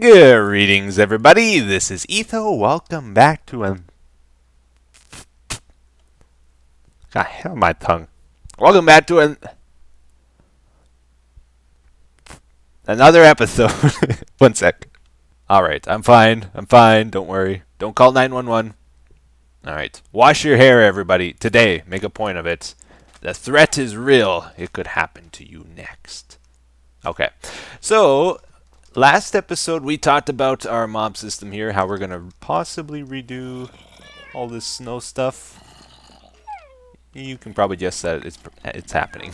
Greetings, everybody. This is Etho. Welcome back to God, hell, my tongue. Welcome back to another episode. One sec. All right, I'm fine. I'm fine. Don't worry. Don't call 911. All right, wash your hair, everybody. Today, make a point of it. The threat is real. It could happen to you next. Okay, so last episode we talked about our mob system here, how we're gonna possibly redo all this snow stuff. You can probably guess that it's happening.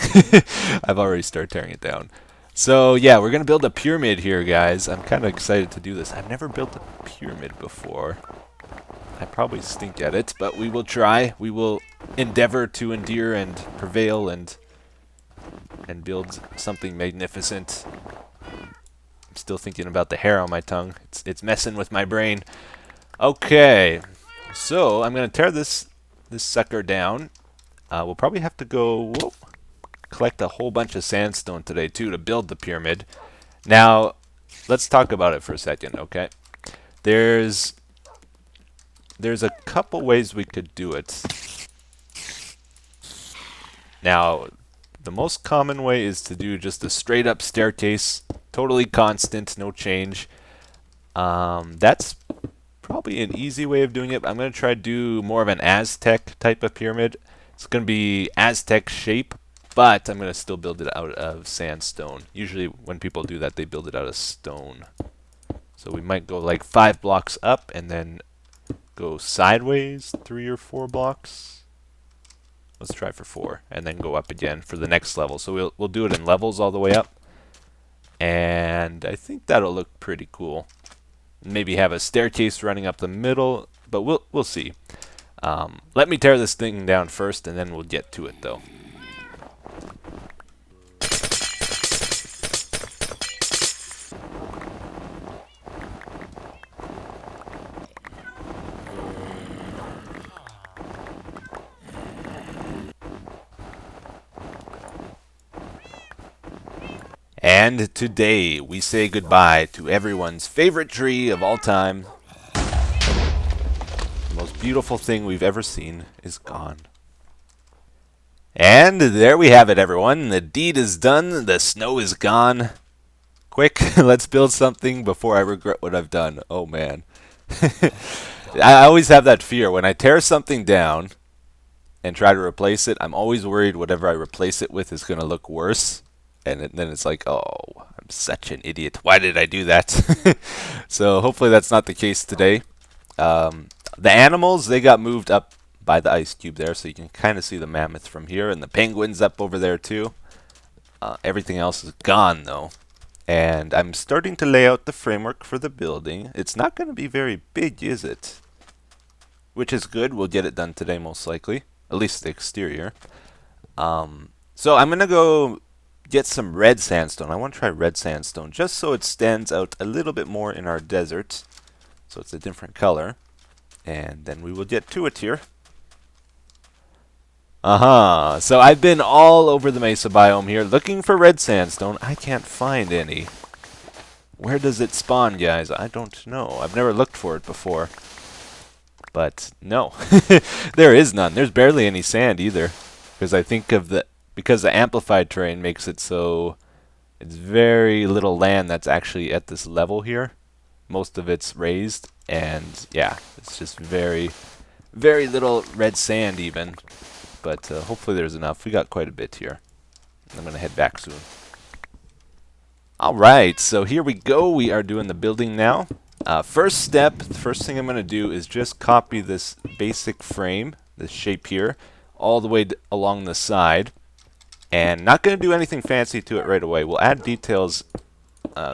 I've already started tearing it down. So yeah, we're gonna build a pyramid here, guys. I'm kind of excited to do this. I've never built a pyramid before. I probably stink at it, but we will try. We will endeavor to endure and prevail and build something magnificent. I'm still thinking about the hair on my tongue. It's messing with my brain. Okay, so I'm gonna tear this sucker down. We'll probably have to go collect a whole bunch of sandstone today too to build the pyramid. Now, let's talk about it for a second, okay? There's a couple ways we could do it. Now, the most common way is to do just a straight up staircase, totally constant, no change. That's probably an easy way of doing it. I'm going to try to do more of an Aztec type of pyramid. It's going to be Aztec shape, but I'm going to still build it out of sandstone. Usually when people do that, they build it out of stone. So we might go like 5 blocks up and then go sideways 3 or 4 blocks. Let's try for 4 and then go up again for the next level. So we'll do it in levels all the way up. And I think that'll look pretty cool. Maybe have a staircase running up the middle, but we'll see. Let me tear this thing down first, and then we'll get to it, though. And today, we say goodbye to everyone's favorite tree of all time. The most beautiful thing we've ever seen is gone. And there we have it, everyone. The deed is done. The snow is gone. Quick, let's build something before I regret what I've done. Oh, man. I always have that fear. When I tear something down and try to replace it, I'm always worried whatever I replace it with is going to look worse. And then it's like, oh, I'm such an idiot. Why did I do that? So hopefully that's not the case today. The animals, they got moved up by the ice cube there, so you can kind of see the mammoth from here, and the penguins up over there too. Everything else is gone, though. And I'm starting to lay out the framework for the building. It's not going to be very big, is it? Which is good. We'll get it done today, most likely. At least the exterior. So I'm going to go get some red sandstone. I want to try red sandstone just so it stands out a little bit more in our desert. So it's a different color. And then we will get to it here. So I've been all over the mesa biome here looking for red sandstone. I can't find any. Where does it spawn, guys? I don't know. I've never looked for it before. But no. There is none. There's barely any sand either. Because I think because the amplified terrain makes it so it's very little land that's actually at this level here. Most of it's raised, and yeah, it's just very, very little red sand even. But hopefully there's enough. We got quite a bit here. I'm going to head back soon. Alright, so here we go. We are doing the building now. First step, the first thing I'm going to do is just copy this basic frame, this shape here, all the way along the side. And not going to do anything fancy to it right away. We'll add details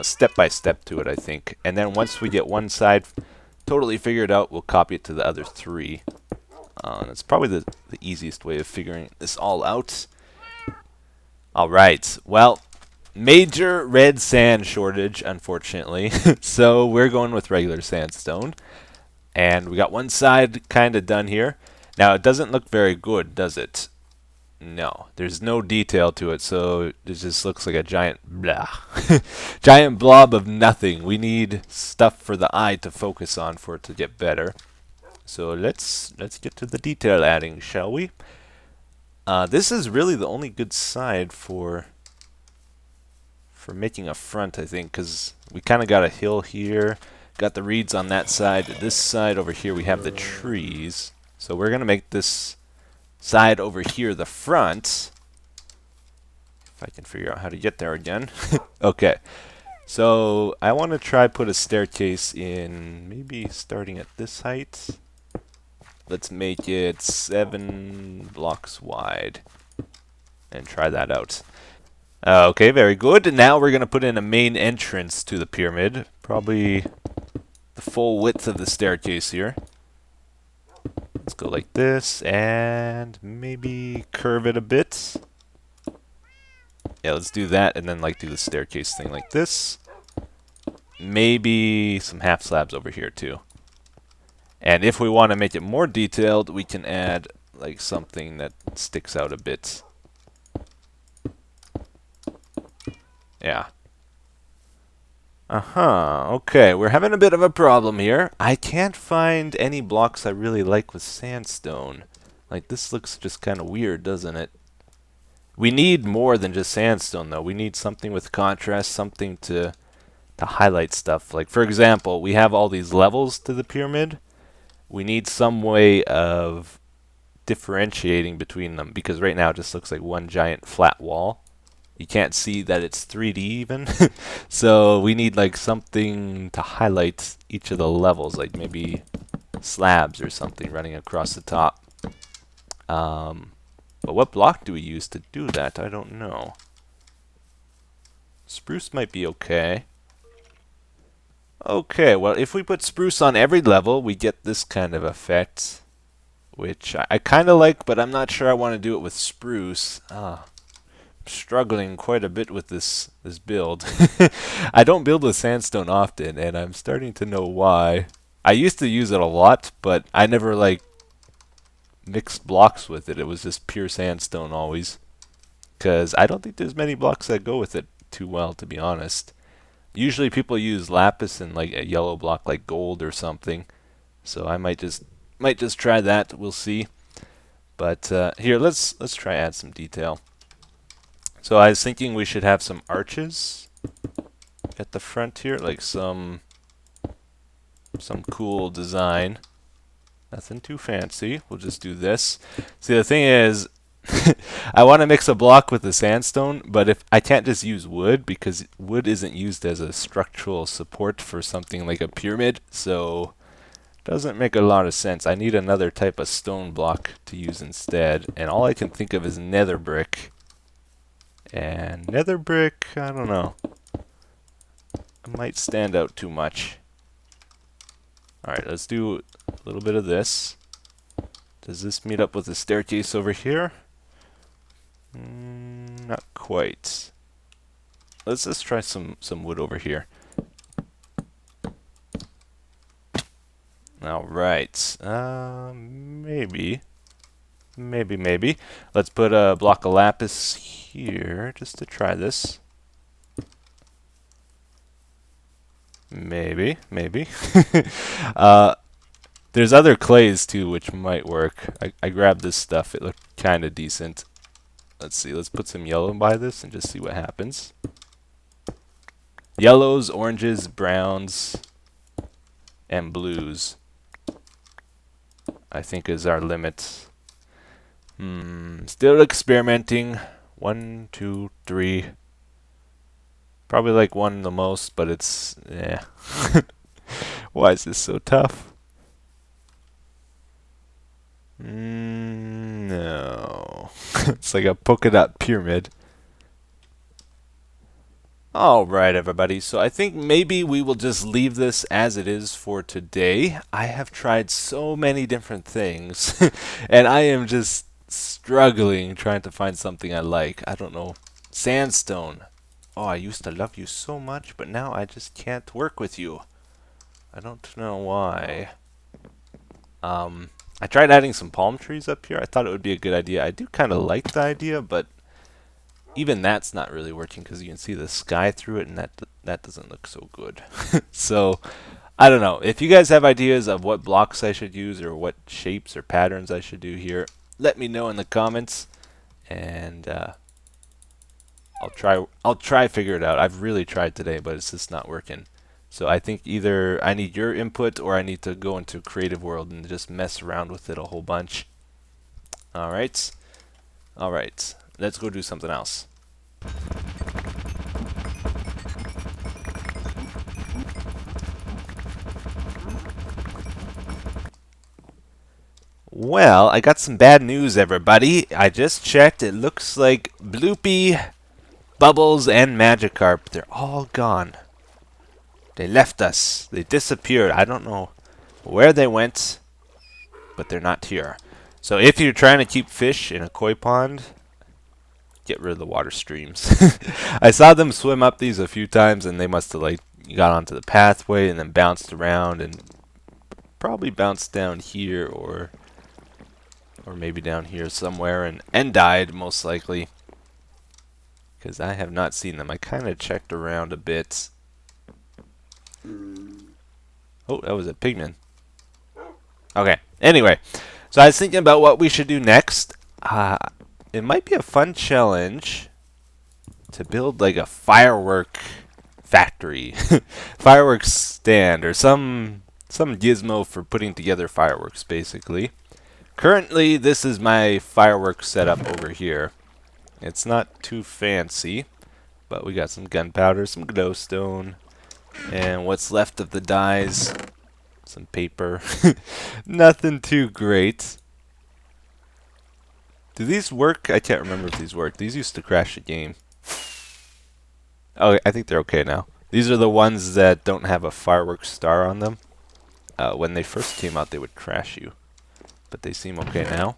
step by step to it, I think. And then once we get one side totally figured out, we'll copy it to the other 3. That's probably the easiest way of figuring this all out. Alright, well, major red sand shortage, unfortunately. So we're going with regular sandstone. And we got one side kind of done here. Now, it doesn't look very good, does it? No, there's no detail to it, so it just looks like a giant blah. Giant blob of nothing. We need stuff for the eye to focus on for it to get better. So let's get to the detail adding, shall we? This is really the only good side for making a front, I think, because we kind of got a hill here, got the reeds on that side. This side over here we have the trees. So we're gonna make this side over here the front. If I can figure out how to get there again. Okay. So I want to try put a staircase in, maybe starting at this height. Let's make it 7 blocks wide and try that out. Okay, very good. Now we're going to put in a main entrance to the pyramid. Probably the full width of the staircase here. Let's go like this and maybe curve it a bit. Yeah, let's do that and then like do the staircase thing like this. Maybe some half slabs over here too. And if we want to make it more detailed, we can add like something that sticks out a bit. Yeah. Okay, we're having a bit of a problem here. I can't find any blocks I really like with sandstone. Like, this looks just kind of weird, doesn't it? We need more than just sandstone, though. We need something with contrast, something to highlight stuff. Like, for example, we have all these levels to the pyramid. We need some way of differentiating between them, because right now it just looks like one giant flat wall. You can't see that it's 3D even. So we need like something to highlight each of the levels, like maybe slabs or something running across the top. But what block do we use to do that? I don't know. Spruce might be okay. Okay, well, if we put spruce on every level, we get this kind of effect, which I kind of like, but I'm not sure I want to do it with spruce. Struggling quite a bit with this build. I don't build with sandstone often, and I'm starting to know why. I used to use it a lot, but I never like mixed blocks with it. It was just pure sandstone always, because I don't think there's many blocks that go with it too well, to be honest. Usually people use lapis and like a yellow block like gold or something, so I might just try that. We'll see. But here, let's try add some detail. So I was thinking we should have some arches at the front here, like some cool design. Nothing too fancy. We'll just do this. See, the thing is, I want to mix a block with the sandstone, but if I can't just use wood, because wood isn't used as a structural support for something like a pyramid, so doesn't make a lot of sense. I need another type of stone block to use instead, and all I can think of is nether brick. And nether brick, I don't know. It might stand out too much. Alright, let's do a little bit of this. Does this meet up with the staircase over here? Not quite. Let's just try some wood over here. Alright. Maybe. Maybe. Let's put a block of lapis here just to try this. Maybe. There's other clays too which might work. I grabbed this stuff. It looked kind of decent. Let's see. Let's put some yellow by this and just see what happens. Yellows, oranges, browns, and blues, I think, is our limit. Still experimenting. 1, 2, 3. Probably like 1 the most, but it's Why is this so tough? No. It's like a polka dot pyramid. Alright, everybody, so I think maybe we will just leave this as it is for today. I have tried so many different things, and I am just struggling trying to find something I like. I don't know. Sandstone. Oh, I used to love you so much, but now I just can't work with you. I don't know why. I I tried adding some palm trees up here. I thought it would be a good idea. I do kind of like the idea, but even that's not really working because you can see the sky through it, and that doesn't look so good. So I don't know. If you guys have ideas of what blocks I should use or what shapes or patterns I should do here, let me know in the comments, and I'll try figure it out. I've really tried today, but it's just not working. So I think either I need your input or I need to go into Creative World and just mess around with it a whole bunch. All right. All right. Let's go do something else. Well, I got some bad news, everybody. I just checked. It looks like Bloopy, Bubbles, and Magikarp, they're all gone. They left us. They disappeared. I don't know where they went, but they're not here. So if you're trying to keep fish in a koi pond, get rid of the water streams. I saw them swim up these a few times, and they must have like got onto the pathway and then bounced around and probably bounced down here or maybe down here somewhere and died most likely, because I have not seen them. I kind of checked around a bit. Oh, that was a pigman. Okay, anyway, so I was thinking about what we should do next. It might be a fun challenge to build like a firework factory, fireworks stand, or some gizmo for putting together fireworks, basically. Currently, this is my fireworks setup over here. It's not too fancy, but we got some gunpowder, some glowstone, and what's left of the dyes, some paper. Nothing too great. Do these work? I can't remember if these work. These used to crash the game. Oh, I think they're okay now. These are the ones that don't have a fireworks star on them. When they first came out, they would crash you, but they seem okay now.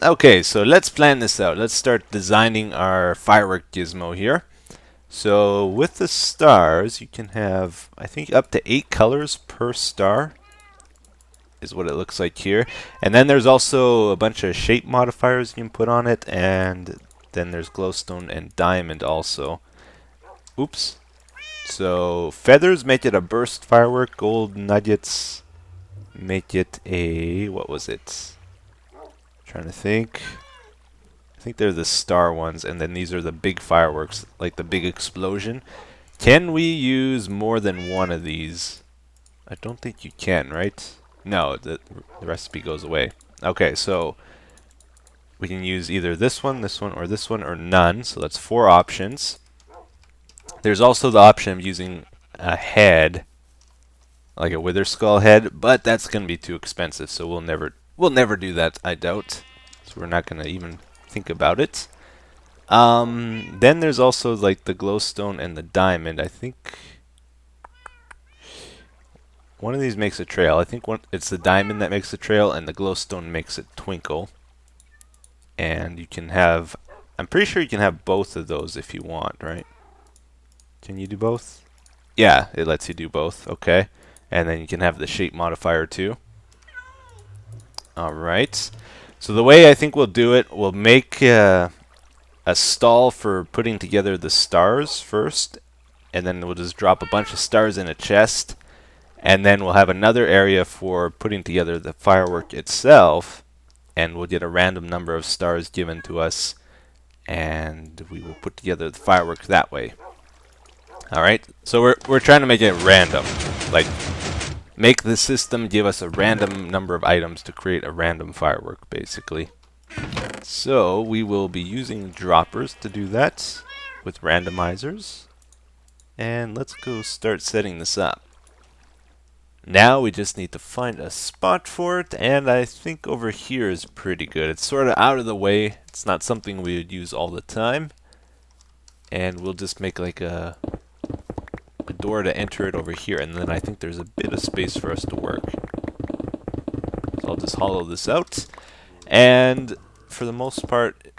Okay, so let's plan this out. Let's start designing our firework gizmo here. So with the stars, you can have, I think, up to 8 colors per star is what it looks like here. And then there's also a bunch of shape modifiers you can put on it, and then there's glowstone and diamond also. Oops. So feathers make it a burst firework, gold nuggets make it a, what was it? Trying to think. I think they're the star ones, and then these are the big fireworks, like the big explosion. Can we use more than one of these? I don't think you can, right? No, the recipe goes away. Okay, so we can use either this one, or this one, or none. So that's 4 options. There's also the option of using a head, like a wither skull head, but that's going to be too expensive, so we'll never do that, I doubt. So we're not going to even think about it. Then there's also like the glowstone and the diamond. I think one of these makes a trail. I think it's the diamond that makes a trail, and the glowstone makes it twinkle. And you can have, I'm pretty sure you can have both of those if you want, right? Can you do both? Yeah, it lets you do both. Okay. And then you can have the shape modifier too. Alright. So the way I think we'll do it, we'll make a stall for putting together the stars first, and then we'll just drop a bunch of stars in a chest, and then we'll have another area for putting together the firework itself, and we'll get a random number of stars given to us, and we will put together the firework that way. Alright, so we're trying to make it random, like make the system give us a random number of items to create a random firework, basically. So we will be using droppers to do that with randomizers, and let's go start setting this up. Now we just need to find a spot for it, and I think over here is pretty good. It's sort of out of the way. It's not something we would use all the time, and we'll just make like a door to enter it over here, and then I think there's a bit of space for us to work. So I'll just hollow this out, and for the most part,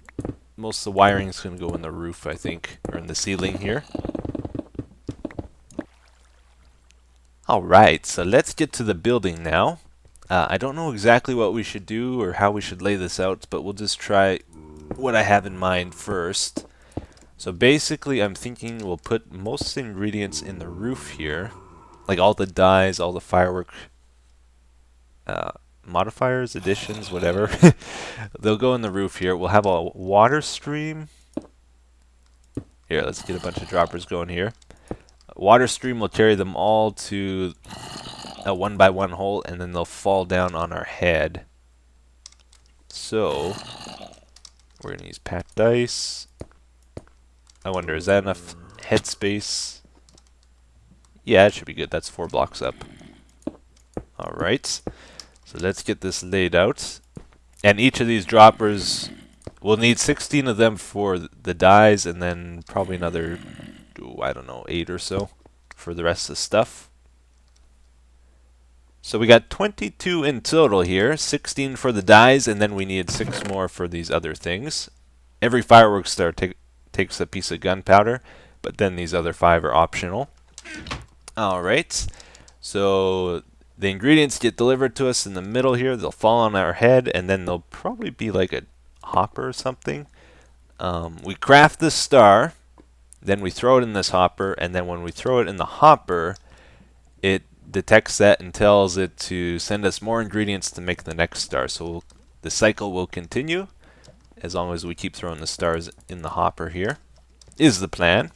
most of the wiring is going to go in the roof, I think, or in the ceiling here. Alright, so let's get to the building now. I don't know exactly what we should do or how we should lay this out, but we'll just try what I have in mind first. So basically, I'm thinking we'll put most ingredients in the roof here, like all the dyes, all the firework uh, modifiers, additions, whatever. They'll go in the roof here. We'll have a water stream. Here, let's get a bunch of droppers going here. Water stream will carry them all to a 1x1 hole, and then they'll fall down on our head. So, we're going to use packed dice. I wonder, is that enough headspace? Yeah, it should be good. That's 4 blocks up. Alright, so let's get this laid out. And each of these droppers, we'll need 16 of them for the dyes, and then probably another, I don't know, 8 or so for the rest of the stuff. So we got 22 in total here, 16 for the dyes, and then we need 6 more for these other things. Every fireworks star takes a piece of gunpowder, but then these other 5 are optional. Alright, so the ingredients get delivered to us in the middle here. They'll fall on our head, and then they'll probably be like a hopper or something. We craft this star, then we throw it in this hopper, and then when we throw it in the hopper, it detects that and tells it to send us more ingredients to make the next star. So the cycle will continue as long as we keep throwing the stars in the hopper here, is the plan.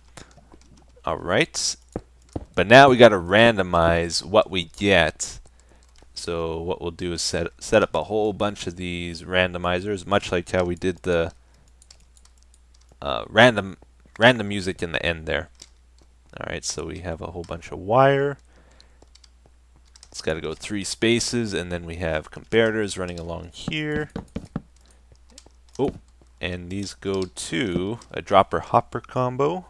Alright, but now we got to randomize what we get. So what we'll do is set up a whole bunch of these randomizers, much like how we did the random music in the end there. Alright, so we have a whole bunch of wire. It's got to go 3 spaces, and then we have comparators running along here. Oh, and these go to a dropper hopper combo.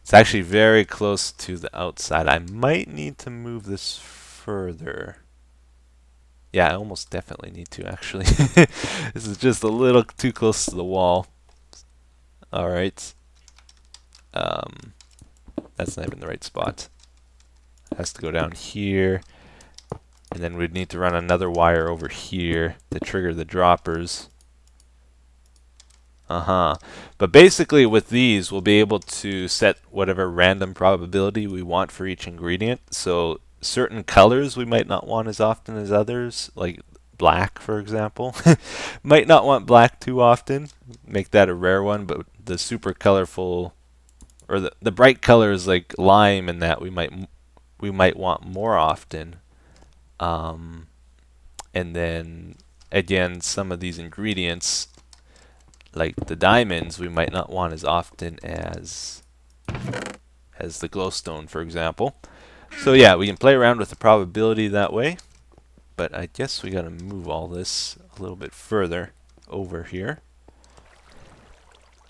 It's actually very close to the outside. I might need to move this further. Yeah, I almost definitely need to, actually. This is just a little too close to the wall. Alright. That's not even the right spot. It has to go down here. And then we'd need to run another wire over here to trigger the droppers. But basically with these, we'll be able to set whatever random probability we want for each ingredient. So certain colors we might not want as often as others, like black, for example. Might not want black too often. Make that a rare one, but the super colorful, or the bright colors like lime and that we might want more often. And then again, some of these ingredients, like the diamonds, we might not want as often as the glowstone, for example. So yeah, we can play around with the probability that way. But I guess we gotta move all this a little bit further over here.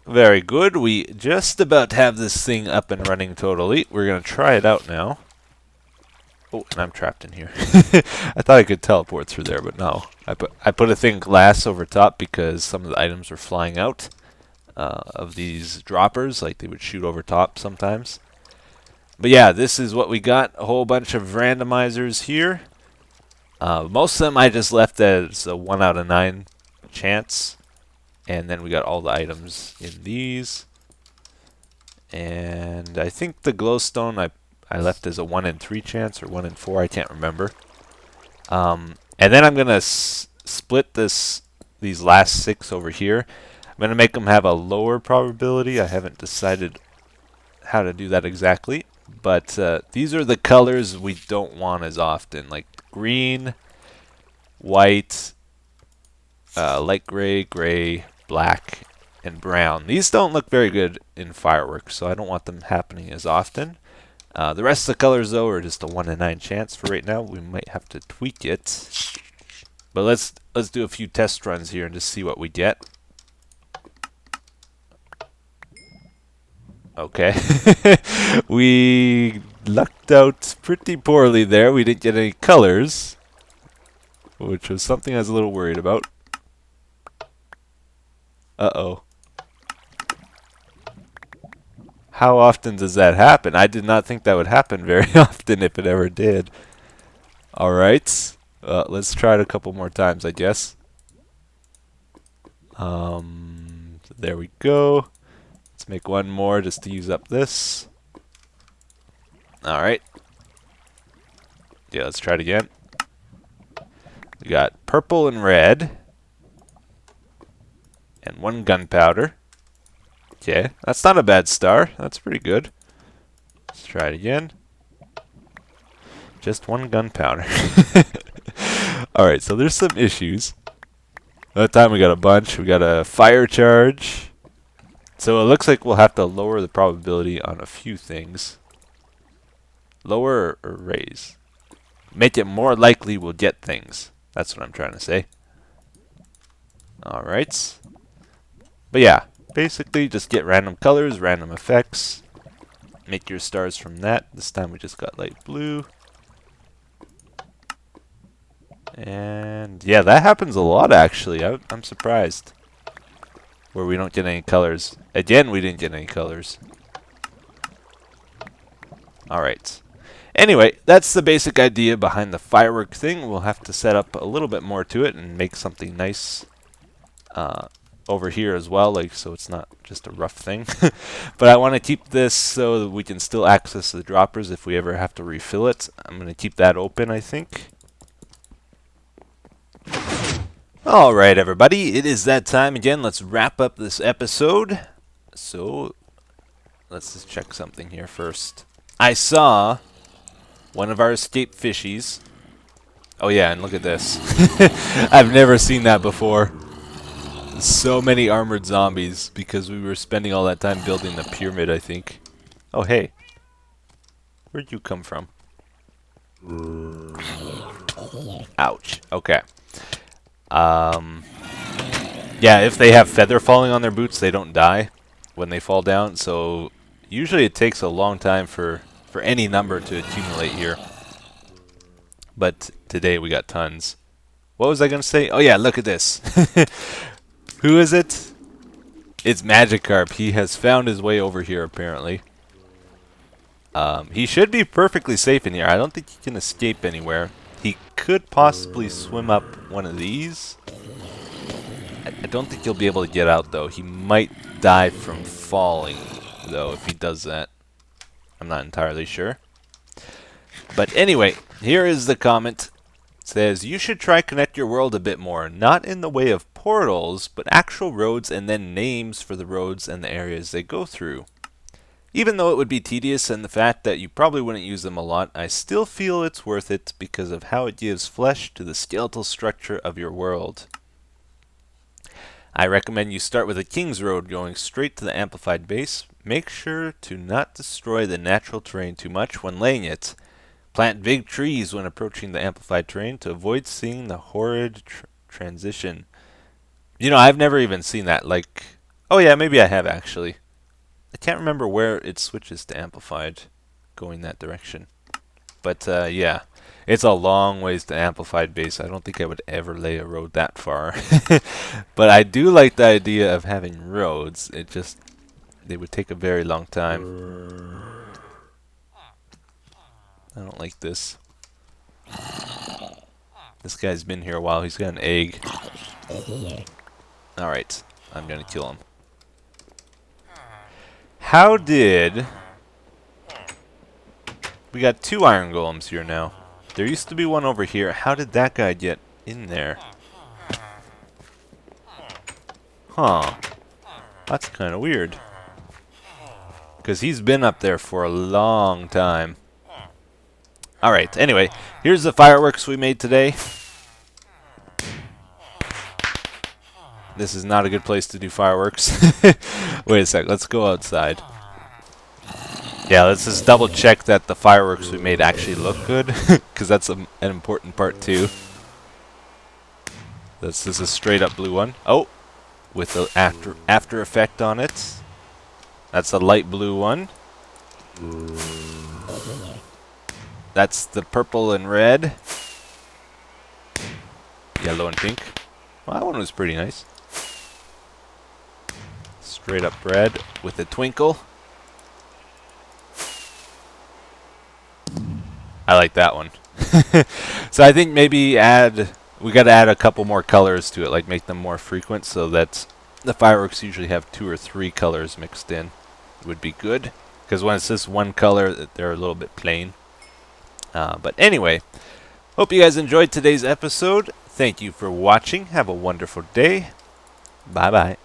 Very good. We just about have this thing up and running totally. We're gonna try it out now. Oh, and I'm trapped in here. I thought I could teleport through there, but no. I put a thing glass over top because some of the items were flying out of these droppers, like they would shoot over top sometimes. But yeah, this is what we got. A whole bunch of randomizers here. Most of them I just left as a 1 out of 9 chance. And then we got all the items in these. And I think the glowstone I left as a 1 in 3 chance or 1 in 4, I can't remember. And then I'm gonna split these last 6 over here. I'm gonna make them have a lower probability. I haven't decided how to do that exactly, but these are the colors we don't want as often, like green, white, light gray, gray, black, and brown. These don't look very good in fireworks, so I don't want them happening as often. The rest of the colors, though, are just a 1 in 9 chance for right now. We might have to tweak it. But let's do a few test runs here and just see what we get. Okay. We lucked out pretty poorly there. We didn't get any colors, which was something I was a little worried about. Uh-oh. How often does that happen? I did not think that would happen very often, if it ever did. Alright. Let's try it a couple more times, I guess. There we go. Let's make one more just to use up this. Alright. Yeah, let's try it again. We got purple and red. And one gunpowder. Okay, that's not a bad star. That's pretty good. Let's try it again. Just one gunpowder. Alright, so there's some issues. That time we got a bunch. We got a fire charge. So it looks like we'll have to lower the probability on a few things. Lower or raise? Make it more likely we'll get things. That's what I'm trying to say. Alright. But yeah, basically just get random colors, random effects. Make your stars from that. This time we just got light blue. And yeah, that happens a lot actually. I'm surprised. Where we don't get any colors. Again, we didn't get any colors. Alright. Anyway, that's the basic idea behind the firework thing. We'll have to set up a little bit more to it and make something nice over here as well, like so it's not just a rough thing. But I want to keep this so that we can still access the droppers if we ever have to refill it. I'm going to keep that open, I think. Alright everybody, it is that time again. Let's wrap up this episode. So, let's just check something here first. I saw one of our escaped fishies. Oh yeah, and look at this. I've never seen that before. So many armored zombies because we were spending all that time building the pyramid, I think. Oh hey. Where'd you come from? Ouch. Okay. Yeah, if they have feather falling on their boots, they don't die when they fall down. So usually it takes a long time for any number to accumulate here. But today we got tons. What was I going to say? Oh yeah, look at this. Who is it? It's Magikarp. He has found his way over here apparently. He should be perfectly safe in here. I don't think he can escape anywhere. He could possibly swim up one of these. I don't think he'll be able to get out though. He might die from falling though if he does that. I'm not entirely sure. But anyway, here is the comment. It says, you should try connect your world a bit more. Not in the way of portals, but actual roads and then names for the roads and the areas they go through. Even though it would be tedious and the fact that you probably wouldn't use them a lot, I still feel it's worth it because of how it gives flesh to the skeletal structure of your world. I recommend you start with a King's Road going straight to the amplified base. Make sure to not destroy the natural terrain too much when laying it. Plant big trees when approaching the amplified terrain to avoid seeing the horrid transition. You know, I've never even seen that. Like, oh yeah, maybe I have actually. I can't remember where it switches to amplified going that direction. But yeah, it's a long ways to amplified base. I don't think I would ever lay a road that far. But I do like the idea of having roads. It just, they would take a very long time. I don't like this. This guy's been here a while. He's got an egg. Alright, I'm gonna kill him. How did... We got 2 iron golems here now. There used to be one over here. How did that guy get in there? Huh. That's kind of weird. Because he's been up there for a long time. Alright, anyway, here's the fireworks we made today. This is not a good place to do fireworks. Wait a sec, let's go outside. Yeah, let's just double check that the fireworks we made actually look good, because that's an important part too. This is a straight up blue one. Oh, with the after effect on it. That's a light blue one. That's the purple and red. Yellow and pink. Well, that one was pretty nice. Straight up red with a twinkle. I like that one. So I think maybe we got to add a couple more colors to it, like make them more frequent, so that the fireworks usually have 2 or 3 colors mixed in. It would be good, because when it's just one color, they're a little bit plain. But anyway, hope you guys enjoyed today's episode. Thank you for watching. Have a wonderful day. Bye bye.